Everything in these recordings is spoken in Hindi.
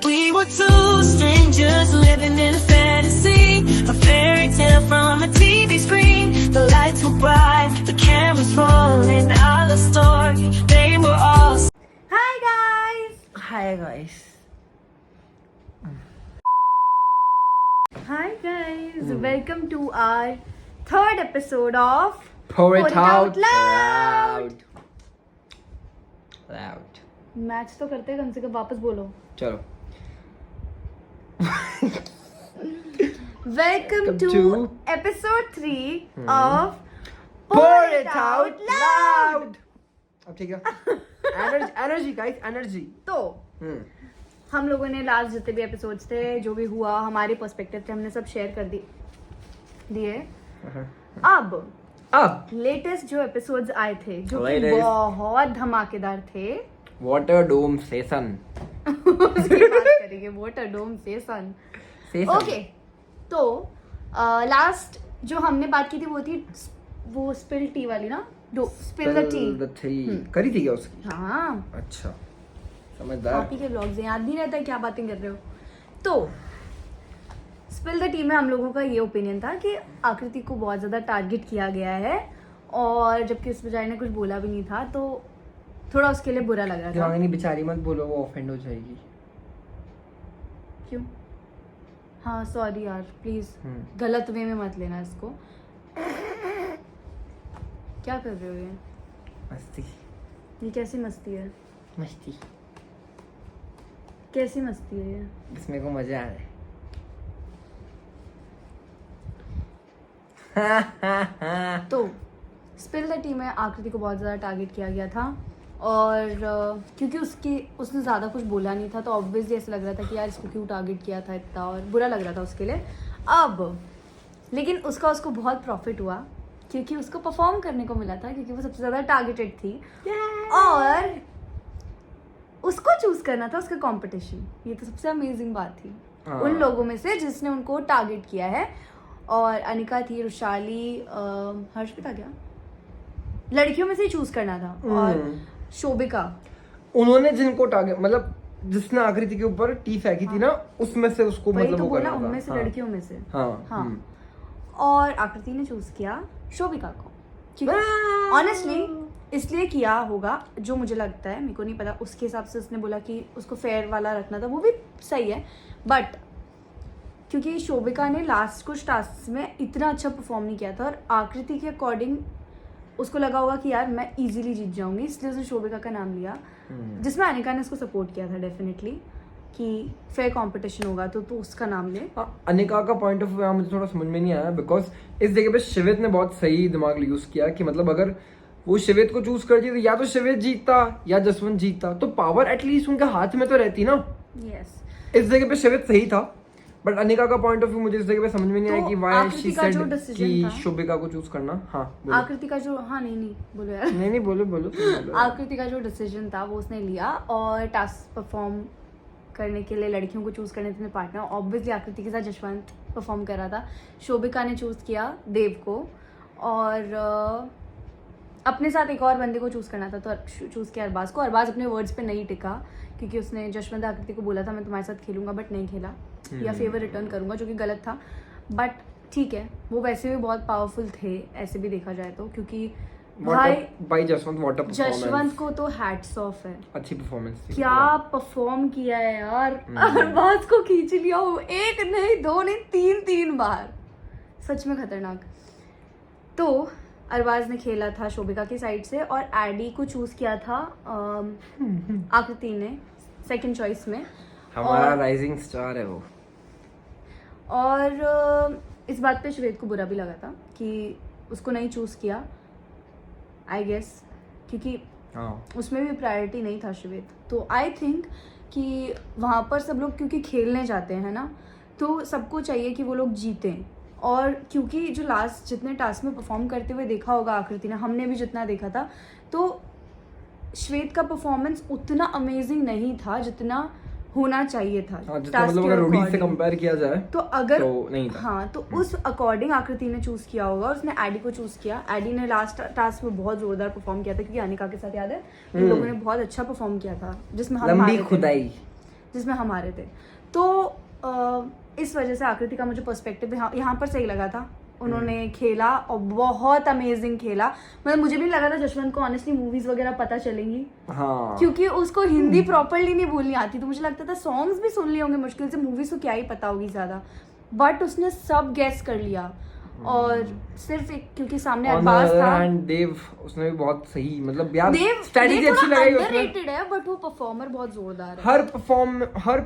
We were two strangers living in a fantasy, a fairy tale from a TV screen. The lights were bright, the cameras rolling, our love story, they were all. Hi guys! Hi guys. Hi guys! Welcome to our third episode of Pour it out loud. Loud. Match तो करते हैं, कम से कम वापस बोलो. चलो. Welcome to episode 3 of Pour it out loud. अब ठीक है. Energy guys, energy. तो हम लोगों ने लास्ट जितने भी एपिसोड्स थे, जो भी हुआ, हमारे पर्सपेक्टिव थे, हमने सब शेयर कर दिए. अब लेटेस्ट जो एपिसोड्स आए थे, जो कि बहुत धमाकेदार थे. वाटर डोम सेशन. उसकी बात करेंगे. वाटर डोम सेशन. ओके. तो लास्ट जो हमने बात की थी वो थी वो स्पिल टी वाली ना. स्पिल द टी करी थी क्या उसकी? हाँ. अच्छा, समझदार. आप ही के व्लॉग्स याद नहीं रहता है क्या बातें कर रहे हो. तो स्पिल द टी में हम लोगों का ये ओपिनियन था कि आकृति को बहुत ज़्यादा टारगेट किया गया है, और जबकि उस बेचारी ने कुछ बोला भी नहीं था, तो थोड़ा उसके लिए बुरा लगा था. नहीं, बेचारी मत बोलो, वो ऑफेंड हो जाएगी. क्यों? हाँ सॉरी यार, प्लीज गलत वे में मत लेना इसको. क्या कर रहे हो ये? मस्ती. ये कैसी मस्ती है? मस्ती. कैसी मस्ती है ये? इसमें को मजा आ रहा है. तो स्पिल द टी में आकृति को बहुत ज़्यादा टारगेट किया गया था, और क्योंकि उसने ज़्यादा कुछ बोला नहीं था, तो ऑब्वियसली ऐसा लग रहा था कि यार इसको क्यों टारगेट किया था इतना, और बुरा लग रहा था उसके लिए. अब लेकिन उसको बहुत प्रॉफिट हुआ, क्योंकि उसको परफॉर्म करने को मिला था, क्योंकि वो सबसे ज़्यादा टारगेटेड थी. और उसको चूज करना था उसका कंपटीशन. ये तो सबसे अमेजिंग बात थी उन लोगों में से जिसने उनको टारगेट किया है. और अनिका थी, रुशाली, हर्षिता, क्या लड़कियों में से ही चूज करना था, और शोभिका. उन्होंने जिनको टारगेट, मतलब जिसने आकृति के ऊपर टी फेंकी थी ना, उसमें से उसको मतलब तो वो करना था. उनमें से लड़कियों में से. हाँ. और आकृति ने चूज किया शोभिका को, क्योंकि ऑनेस्टली इसलिए किया होगा, जो मुझे लगता है, मेरे को नहीं पता. उसके हिसाब से उसने बोला कि उसको फेयर वाला रखना था, वो भी सही है. बट क्योंकि शोभिका ने लास्ट कुछ टास्क में इतना अच्छा परफॉर्म नहीं किया था, और आकृति के अकॉर्डिंग उसको लगा होगा कि यार मैं इजीली जीत जाऊंगी, इसलिए उसने शोभिका का नाम लिया. जिसमें अनिका ने उसको सपोर्ट किया था डेफिनेटली, कि फेयर कंपटीशन होगा तो उसका नाम ले. अनिका का पॉइंट ऑफ व्यू मुझे थोड़ा समझ में नहीं आया, बिकॉज इस जगह पे शिवित ने बहुत सही दिमाग यूज किया कि मतलब अगर वो शिवित को चूज करती तो या तो शिवित जीतता या जसवंत जीतता, तो पावर एटलीस्ट उनके हाथ में तो रहती ना. यस. इस जगह पे शिवित सही था, बट अनिका का पॉइंट ऑफ व्यू मुझे इस जगह पे समझ में नहीं आया कि व्हाई शी सेड कि शोभिका को चूज करना. हाँ, आकृति का जो नहीं बोलो यार. नहीं बोलो. आकृति का जो डिसीजन था वो उसने लिया, और टास्क परफॉर्म करने के लिए लड़कियों को चूज करने थे पार्टनर. ऑब्वियसली आकृति के साथ जसवंत परफॉर्म कर रहा था. शोभिका ने चूज किया देव को, और अपने साथ एक और बंदे को चूज करना था, तो चूज किया अरबाज को. अरबाज अपने वर्ड्स पे नहीं टिका, क्योंकि उसने जसवंत आकृति को बोला था मैं तुम्हारे साथ खेलूंगा, बट नहीं खेला, या फेवर रिटर्न करूंगा, जो कि गलत था. बट ठीक है, वो वैसे भी बहुत पावरफुल थे ऐसे भी देखा जाए तो, क्योंकि भाई जसवंत को तो हैट्स ऑफ है. अच्छी परफॉर्मेंस थी. क्या परफॉर्म किया है यार. अरबाज को खींच लिया, एक नहीं, दो नहीं, तीन बार. सच में खतरनाक. तो अरबाज ने खेला था शोभिका की साइड से, और एडी को चूज किया था आकृति ने सेकंड चॉइस में. हमारा राइजिंग स्टार है वो. और इस बात पे श्वेत को बुरा भी लगा था कि उसको नहीं चूज किया, आई गेस, क्योंकि उसमें भी प्रायोरिटी नहीं था श्वेत. तो आई थिंक कि वहाँ पर सब लोग क्योंकि खेलने जाते हैं ना, तो सबको चाहिए कि वो लोग जीतें. और क्योंकि जो लास्ट जितने टास्क में परफॉर्म करते हुए देखा होगा आकृति ने, हमने भी जितना देखा था, तो श्वेत का परफॉर्मेंस उतना अमेजिंग नहीं था जितना होना चाहिए था. मतलब अगर रोडी से कंपेयर किया जाए तो अगर तो नहीं था. हाँ, तो उस अकॉर्डिंग आकृति ने चूज किया होगा. उसने एडी को चूज किया. एडी ने लास्ट टास्क में बहुत जोरदार परफॉर्म किया था, क्योंकि अनिका के साथ याद है इन लोगों ने बहुत अच्छा परफॉर्म किया था, जिसमें हम लंबी खुदाई जिसमें हम हारे थे। तो इस वजह से आकृति का मुझे पर्सपेक्टिव यहाँ पर सही लगा था। उन्होंने खेला और बहुत अमेजिंग खेला। मतलब मुझे भी लगा था जशवंत को ऑनेस्टली मूवीज वगैरह पता चलेंगी, हाँ, क्योंकि उसको हिंदी प्रॉपरली नहीं बोलनी आती, तो मुझे लगता था सॉन्ग्स भी सुन लिए होंगे मुश्किल से, मूवीज तो क्या ही पता होगी ज्यादा। बट उसने सब गेस कर लिया और सिर्फ एक क्योंकि सामने अरबाज था। एंड देव, उसने भी बहुत सही, मतलब यार देव स्ट्रेटजी अच्छी लगाई उसने। अंडररेटेड है बट वो परफॉर्मर बहुत जोरदार है। हर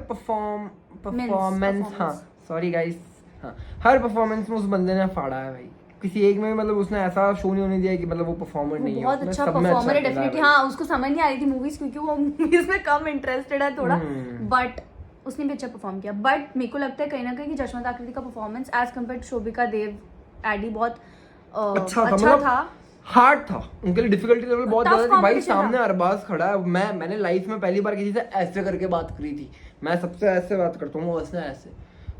परफॉर्मेंस, हाँ सॉरी गाइस, हाँ हर परफॉर्मेंस में उस बंदे ने फाड़ा है भाई। किसी एक में मतलब उसने ऐसा शो नहीं होने दिया कि मतलब वो परफॉर्मर नहीं है। बहुत अच्छा परफॉर्मर है डेफिनेटली। हाँ, उसको समझ नहीं आ रही थी मूवीज क्योंकि वो मूवीज में कम इंटरेस्टेड है थोड़ा, बट उसने भी अच्छा परफॉर्म किया। बट मेरे को लगता है कहीं ना कहीं कि जशवंत आकृति का performance as compare to Shobhika Dev एडी बहुत अच्छा था। हार्ड था उनके लिए, डिफिकल्टी लेवल बहुत Tough ज्यादा थी भाई। competition सामने था। अरबाज खड़ा है, मैंने लाइफ में पहली बार किसी से ऐसे करके बात करी थी। मैं सबसे ऐसे बात करता हूँ, उसने ऐसे,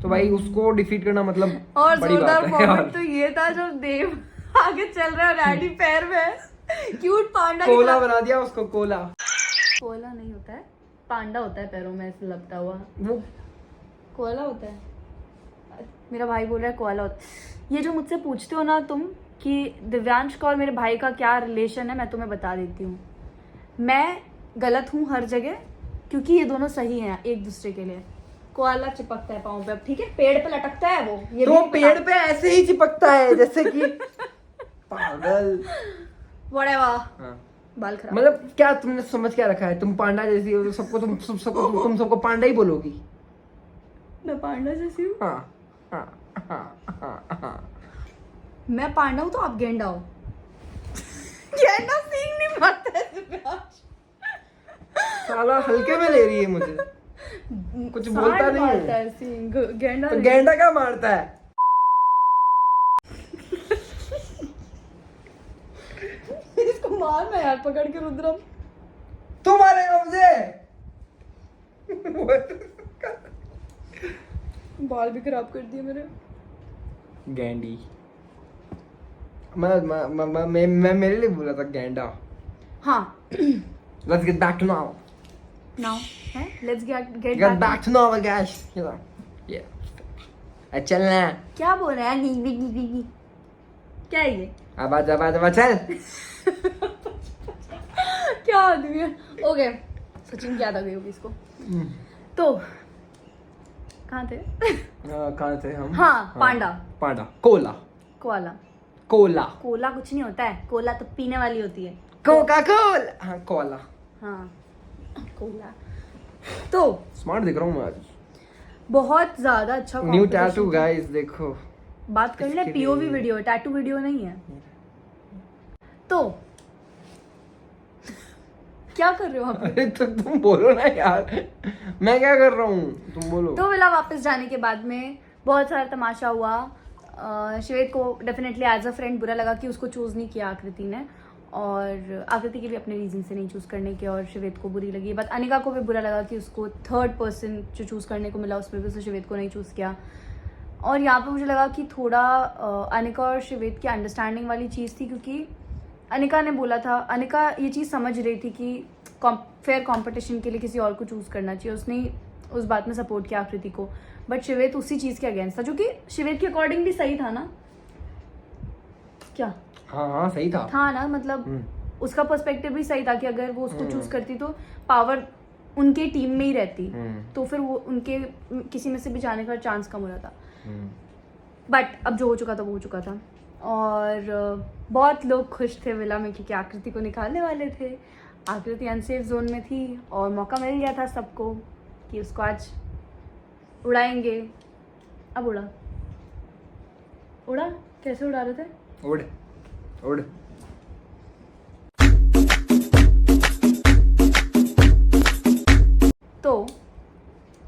तो भाई उसको डिफीट करना मतलब और बड़ी जोरदार बात है यार। मोमेंट तो ये था जब देव आगे चल रहा है और एडी पैर में क्यूट पांडा की कोला तरह- बना दिया उसको, कोला। कोला नहीं होता है, पांडा होता है पैरों में ऐसे लगता हुआ। वो कोला होता है, मेरा भाई बोल रहा है कोला होता है। ये जो मुझसे पूछते हो ना तुम कि दिव्यांश का और मेरे भाई का क्या रिलेशन है, मैं तुम्हें बता देती हूँ। मैं गलत हूँ हर जगह क्योंकि ये दोनों सही हैं एक दूसरे के लिए। कोआला चिपकता है पाँव पे, अब ठीक है, पेड़ पे लटकता है वो, ये तो भी पेड़ पे ऐसे ही चिपकता है जैसे कि पागल। व्हाटएवर, हाँ। बाल खराब। मतलब क्या तुमने समझ क्या रखा है? तुम पांडा जैसी हो तो सबको तुम सबको पांडा ही बोलोगी। मैं पांडा जैसी हूँ? हाँ हाँ हाँ हाँ हाँ। मैं पांडा हूँ तो आप गेंडा हो। गेंडा सींग नहीं मारता है दिव्यांश। साला हल्के में ले रही है मुझे, कुछ बोलता नहीं है। मारता है सींग, गेंडा तो नहीं। गेंडा क्या मारता है? इसको मार ना यार, पकड़ के रुद्रम। तू मारेगा मुझे? बाल भी खराब कर दिए मेरे। गैंडी। मैं मेरे लिए बोला था गेंडा। हाँ। Let's get back to normal. Now है, let's get Get back to normal guys. You know. Yeah. चलना। क्या बोल रहा है? नी क्या है ये? अब चल। क्या आदमी है? ओके, सचिन की याद आ गई होगी इसको। तो कहाँ थे? कहाँ थे हम? हाँ, पांडा। पांडा, कोला, कोला। कोला, कोला कुछ नहीं होता है, कोला तो पीने वाली होती है। Coca Cola. हाँ कोला। हाँ, कोला। तो स्मार्ट दिख रहा हूँ मैं आज। बहुत ज्यादा अच्छा न्यू competition टैटू था। गाइस देखो। बात कर ले, इसके पीओवी लिए- वीडियो है, टैटू वीडियो नहीं है। तो क्या कर रहे हो आप? अरे तो तुम बोलो ना यार, मैं क्या कर रहा हूँ, तुम बोलो। तो विला वापस जाने के बाद में बहुत सारा तमाशा हुआ। श्वेत को डेफिनेटली एज अ फ्रेंड बुरा लगा कि उसको चूज नहीं किया आकृति ने, और आकृति के भी अपने रीजन से नहीं चूज करने के, और श्वेत को बुरी लगी बात। अनिका को भी बुरा लगा कि उसको थर्ड पर्सन जो चूज करने को मिला उसमें भी उसने श्वेत को नहीं चूज किया। और यहाँ पे मुझे लगा कि थोड़ा अनिका और श्वेत की अंडरस्टैंडिंग वाली चीज़ थी, क्योंकि अनिका ने बोला था, अनिका ये चीज़ समझ रही थी कि फेयर कंपटीशन के लिए किसी और को चूज करना चाहिए, उसने उस बात में सपोर्ट किया आकृति को। बट शिवेत उसी चीज़ के अगेंस्ट था, जो कि शिवेत के अकॉर्डिंग भी सही था ना। क्या हाँ हाँ सही था ना, मतलब उसका पर्सपेक्टिव भी सही था कि अगर वो उसको चूज करती तो पावर उनके टीम में ही रहती, तो फिर वो उनके किसी में से भी जाने का चांस कम हो जाता। बट अब जो हो चुका था वो हो चुका था, और बहुत लोग खुश थे विला में क्योंकि आकृति को निकालने वाले थे। आकृति अनसेफ जोन में थी और मौका मिल गया था सबको कि उसको आज उड़ाएंगे। अब उड़ा कैसे उड़ा रहे थे? उड़ उड़। तो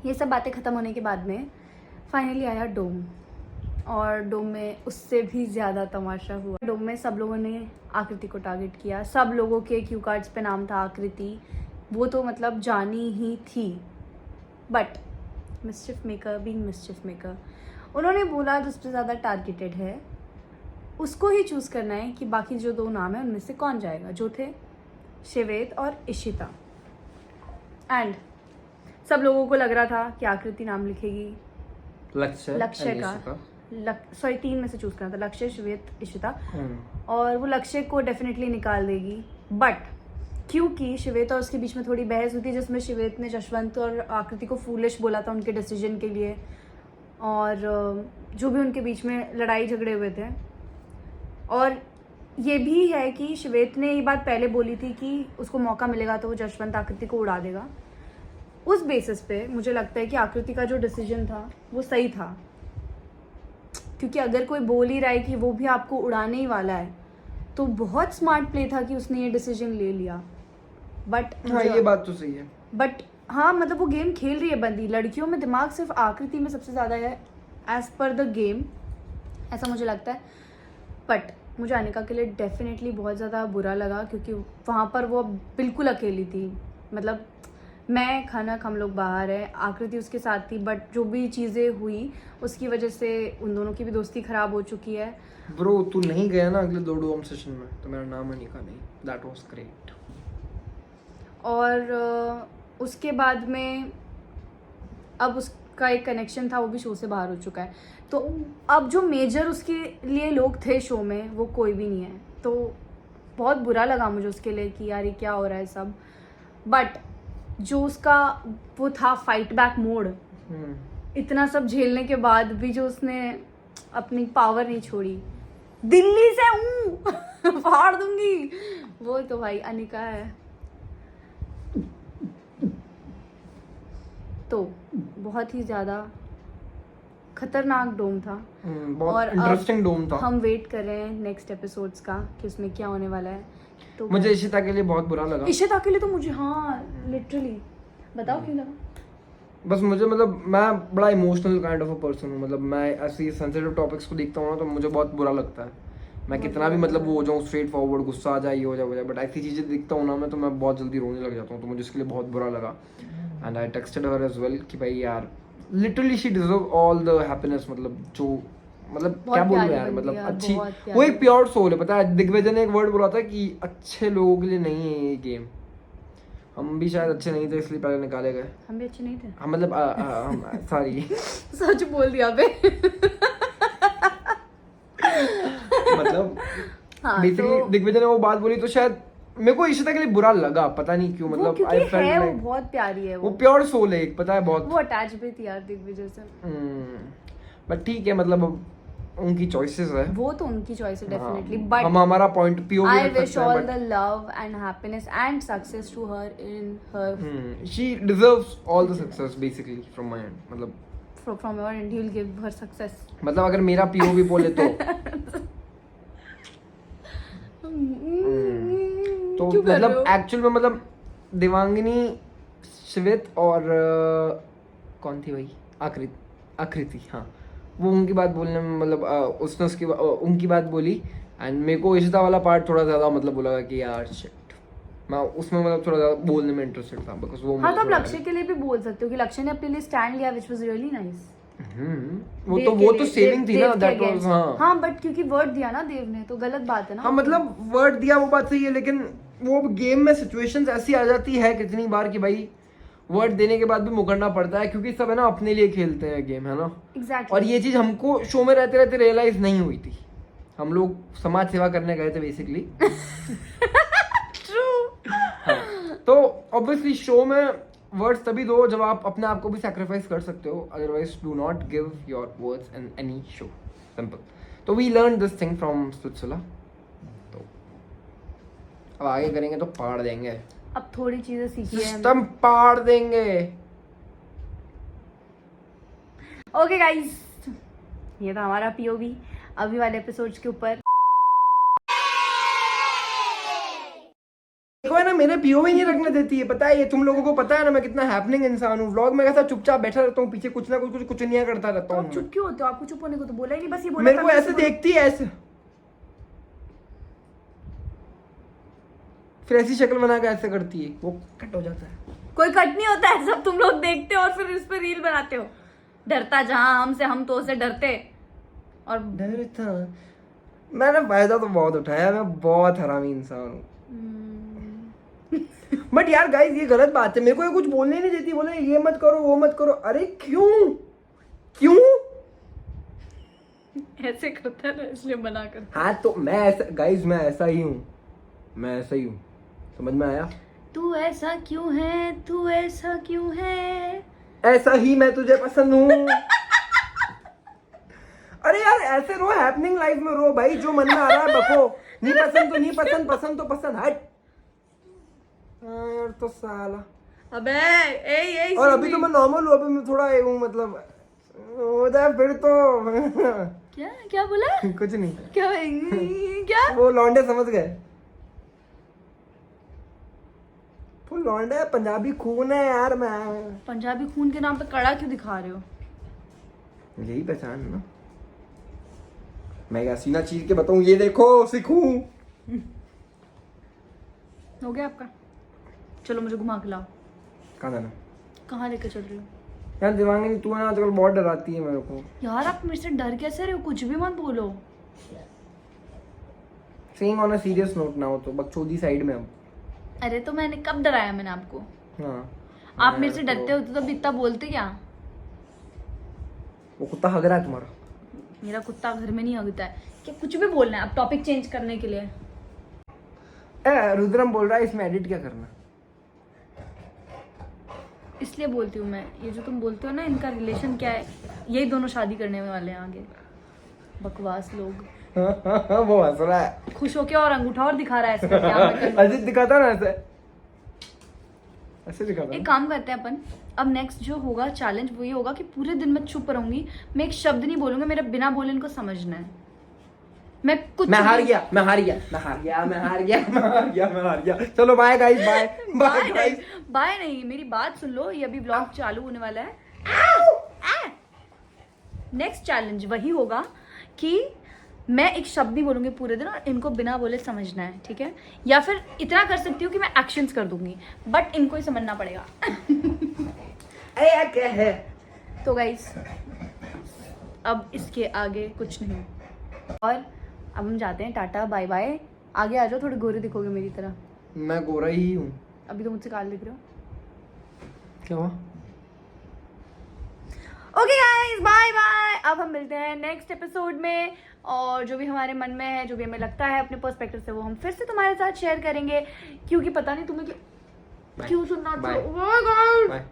ये सब बातें ख़त्म होने के बाद में फाइनली आया डोम, और डोम में उससे भी ज़्यादा तमाशा हुआ। डोम में सब लोगों ने आकृति को टारगेट किया, सब लोगों के क्यू कार्ड्स पे नाम था आकृति, वो तो मतलब जानी ही थी। But mischief maker being mischief maker, उन्होंने बोला जो सबसे ज़्यादा टारगेटेड है उसको ही चूज़ करना है कि बाकी जो दो नाम है उनमें से कौन जाएगा, जो थे शिवेत और इशिता। एंड सब लोगों को लग रहा था कि आकृति नाम लिखेगी लक्ष्य and का इशिता। सॉरी 3 में से चूज करना था, लक्ष्य, श्वेत, इशिता, हम्म, और वो लक्ष्य को डेफिनेटली निकाल देगी। बट क्योंकि श्वेत और उसके बीच में थोड़ी बहस हुई थी जिसमें श्वेत ने जशवंत और आकृति को फूलिश बोला था उनके डिसीजन के लिए, और जो भी उनके बीच में लड़ाई झगड़े हुए थे, और ये भी है कि श्वेत ने ये बात पहले बोली थी कि उसको मौका मिलेगा तो वो जशवंत आकृति को उड़ा देगा। उस बेसिस पे मुझे लगता है कि आकृति का जो डिसीजन था वो सही था, क्योंकि अगर कोई बोल ही रहा है कि वो भी आपको उड़ाने ही वाला है तो बहुत स्मार्ट प्ले था कि उसने ये डिसीजन ले लिया। बट हाँ ये बात तो सही है। बट हाँ मतलब वो गेम खेल रही है बंदी, लड़कियों में दिमाग सिर्फ आकृति में सबसे ज़्यादा है एज पर द गेम, ऐसा मुझे लगता है। बट मुझे अनिका के लिए डेफिनेटली बहुत ज़्यादा बुरा लगा क्योंकि वहाँ पर वो बिल्कुल अकेली थी। मतलब मैं, खनक, हम लोग बाहर हैं, आकृति उसके साथ थी, बट जो भी चीज़ें हुई उसकी वजह से उन दोनों की भी दोस्ती ख़राब हो चुकी है। ब्रो तू नहीं गया ना अगले 2 डोम सेशन में तो मेरा नाम अनिका नहीं। That was great. और उसके बाद में अब उसका एक कनेक्शन था वो भी शो से बाहर हो चुका है, तो अब जो मेजर उसके लिए लोग थे शो में वो कोई भी नहीं है, तो बहुत बुरा लगा मुझे उसके लिए कि यार ये क्या हो रहा है सब। बट जो उसका वो था फाइट बैक मोड, इतना सब झेलने के बाद भी जो उसने अपनी पावर नहीं छोड़ी, दिल्ली से हूँ फाड़ दूंगी, वो तो भाई अनिका है। तो बहुत ही ज़्यादा खतरनाक डोम था, बहुत और इंटरेस्टिंग डोम था। हम वेट कर रहे हैं नेक्स्ट एपिसोड्स का कि उसमें क्या होने वाला है। तो मुझे इशिता के लिए बहुत बुरा लगा। इशिता के लिए तो मुझे, हाँ लिटरली, बताओ क्यों लगा? बस मुझे मतलब मैं बड़ा emotional kind of a person हूँ। मतलब मैं ऐसी सेंसिटिव टॉपिक्स को देखता हूँ ना तो मुझे बहुत बुरा लगता है। मैं कितना भी मतलब वो हो जाऊँ स्ट्रेट फॉरवर्ड, गुस्सा आ जाए, ये हो जाए, बट ऐसी चीज़ें देखता हूँ ना मैं तो मैं बहुत जल्दी रोने लग जाता हूँ। तो मुझे इसके लिए बहुत बुरा लगा। And I texted her as well कि भाई यार literally she deserve all the happiness. मतलब जो मतलब क्या बोलूं यार, मतलब अच्छी, वो एक प्योर सोल है। पता है दिग्विजय ने एक वर्ड बोला था कि अच्छे लोगों के लिए नहीं है ये गेम। हम भी शायद अच्छे नहीं थे इसलिए पहले निकाले गए। हम भी अच्छे नहीं थे, हम मतलब सॉरी सच बोल दिया बे। मतलब हाँ, बेसिकली तो दिग्विजय ने वो बात बोली तो शायद मेरे को इशिता के लिए बुरा लगा, पता नहीं क्यों। मतलब क्योंकि है वो बहुत प्यारी है, वो प्योर सोल है एक, पता है बहुत। वो अटैच भी थी यार दिग्विजय से। बट ठीक है मतलब उनकी चॉइसेस है, वो तो उनकी चॉइस है डेफिनेटली। हम बट हमारा पॉइंट पीओवी आई रख विश सकते हैं। All the love and happiness and success to her in her, she deserves all the success basically from my end. मतलब from your end he will give her success. मतलब अगर मेरा पीओवी बोले तो तो क्यों कर रहे मतलब हो? एक्चुअल में मतलब देवांगिनी, श्वेत और कौन थी भाई, आकृति, हाँ वो उनकी बात बोलने में मतलब उसने उसकी उनकी बात बोली। एंड मेरे को इशिता वाला पार्ट थोड़ा ज़्यादा मतलब बोला कि यार शिट, मैं उसमें मतलब थोड़ा ज़्यादा बोलने में इंटरेस्टेड था बिकॉज वो हाँ, तो आप लक्ष्य के लिए भी बोल सकते हो कि लक्ष्य ने अपने लिए स्टैंड लिया व्हिच वाज रियली नाइस। वो तो सेविंग थी ना, दैट वाज। हाँ बट क्योंकि वर्ड दिया ना देव ने, तो गलत बात है ना। हाँ मतलब वर्ड दिया वो बात सही है, लेकिन वो गेम में सिचुएशंस ऐसी आ जाती है कितनी बार कि भाई वर्ड देने के बाद भी मुकरना पड़ता है, क्योंकि सब है ना अपने लिए खेलते हैं गेम, है ना। एग्जैक्टली। और ये चीज हमको शो में रहते रहते रियलाइज नहीं हुई थी। हम लोग समाज सेवा करने गए थे बेसिकली। ट्रू। तो ऑब्वियसली शो में वर्ड्स तभी दो जब आप अपने आप को भी सैक्रिफाइस कर सकते हो, otherwise do not give your words in any show, simple. तो we learn this thing from स्पिट्सुला। तो अब आगे करेंगे तो पाड़ देंगे, अब थोड़ी चीजें सीखी है सिस्टम पाड़ देंगे। ओके गाइस, ये था हमारा पीओवी अभी वाले एपिसोड्स के ऊपर। देखो है ना, मेरे पीओवी नहीं रखने देती है, पता है ये तुम लोगों को पता है ना मैं कितना हैपनिंग इंसान हूँ। व्लॉग में कैसा चुपचाप बैठा रहता हूँ, पीछे कुछ ना कुछ नहीं करता रहता तो हूँ। आप चुप क्यों होते हो? आपको चुप होने को तो बोला ही नहीं, बस ये बोला मेरे था को मैं ऐसे इससे देखती है ऐसे, फिर ऐसी शक्ल बना के ऐसे करती है, वो कट हो जाता है। कोई कट नहीं होता है, सब तुम लोग देखते हो और फिर इस पे रील बनाते हो। डरता जहां हमसे, हम तो उससे डरते। और डरता मैंने फायदा तो बहुत उठाया, मैं बहुत हरामी इंसान हूँ। बट यार गाइस ये गलत बात है, मेरे को ये कुछ बोलने नहीं देती, बोले ये मत करो वो मत करो। अरे क्यों क्यों? ऐसे करता है ना इसलिए मना कर। हाँ तो मैं ऐसा गाइस, मैं ऐसा ही हूँ, मैं ऐसा ही हूँ, समझ में आया? तू ऐसा क्यों है, तू ऐसा क्यों है, ऐसा ही मैं तुझे पसंद हूँ। अरे यार ऐसे रो, हैपनिंग लाइफ में रो भाई, जो मन में आ रहा है बको। नहीं पसंद तो नहीं पसंद, पसंद तो पसंद, हट यार। तो साला अबे ए और अभी तो मैं नॉर्मल हूँ, अभी मैं थोड़ा ये हूँ, मतलब हो जाए फिर तो। क्या क्या बोला? कुछ नहीं, क्या क्या? वो लौंडे समझ गए, वो लौंडे पंजाबी खून है यार। मैं पंजाबी खून के नाम पे कड़ा क्यों दिखा रहे हो? यही पहचान है ना। मैं क्या सीना चीर के बताऊं, ये देखो सीखूं। हो गया आपका? चलो मुझे घुमा के लाओ। कहाँ जाना? कहाँ लेकर चल रही हो? यार दिमाग नहीं, तू है ना आजकल बहुत डराती है मेरे को। यार आप मेरे से डर कैसे रहे हो? कुछ भी मत बोलो। Saying on a serious note ना हो तो बकचोदी साइड में हम। अरे तो मैंने कब डराया मैंने आपको? हाँ आप मेरे से डरते होते तो इतना बोलते क्या? वो कुत्ता हग रहा है तुम्हारा। मेरा कुत्ता घर में नहीं हगता है क्या? कुछ भी बोलना है आप टॉपिक चेंज करने के लिए। रुद्रम बोल रहा है इसमें एडिट क्या करना? इसलिए बोलती हूँ मैं, ये जो तुम बोलते हो ना इनका रिलेशन क्या है, यही दोनों शादी करने वाले हैं आगे। बकवास लोग। वो हंस रहा है खुश होके और अंगूठा और दिखा रहा है ऐसे करके, हाँ, मैं कर लूँ। अजीत दिखाता ना ऐसे, ऐसे दिखाता। एक काम करते हैं अपन, अब नेक्स्ट जो होगा चैलेंज वो ये होगा कि पूरे दिन मैं चुप रहूंगी, मैं एक शब्द नहीं बोलूंगा, मेरा बिना बोले इनको समझना है। मैं कुछ मैं हार गया, मैं हार गया, मैं हार गया, मैं हार गया, मैं हार गया, मैं हार गया। चलो bye guys, bye bye guys. Bye नहीं, मेरी बात सुन लो, ये अभी ब्लॉग चालू होने वाला है। नेक्स्ट चैलेंज वही होगा कि मैं एक शब्द नहीं बोलूंगी पूरे दिन और इनको बिना बोले समझना है, ठीक है? या फिर इतना कर सकती हूँ कि मैं एक्शंस कर दूंगी, बट इनको ही समझना पड़ेगा। अरे क्या है? तो गाइस अब इसके आगे कुछ नहीं, और अब हम जाते हैं, टाटा बाय बाय। आगे आ जाओ, थोड़े गोरे दिखोगे मेरी तरह। मैं गोरा ही हूँ। अभी तो मुझसे काले दिख रहे हो। क्या हुआ? Okay guys bye bye. अब हम मिलते हैं नेक्स्ट एपिसोड में, और जो भी हमारे मन में है, जो भी हमें लगता है अपने पर्सपेक्टिव से, वो हम फिर से तुम्हारे साथ शेयर करेंगे, क्योंकि पता नहीं तुम्हें क्यों सुनना। बाय। Bye guys. बाय।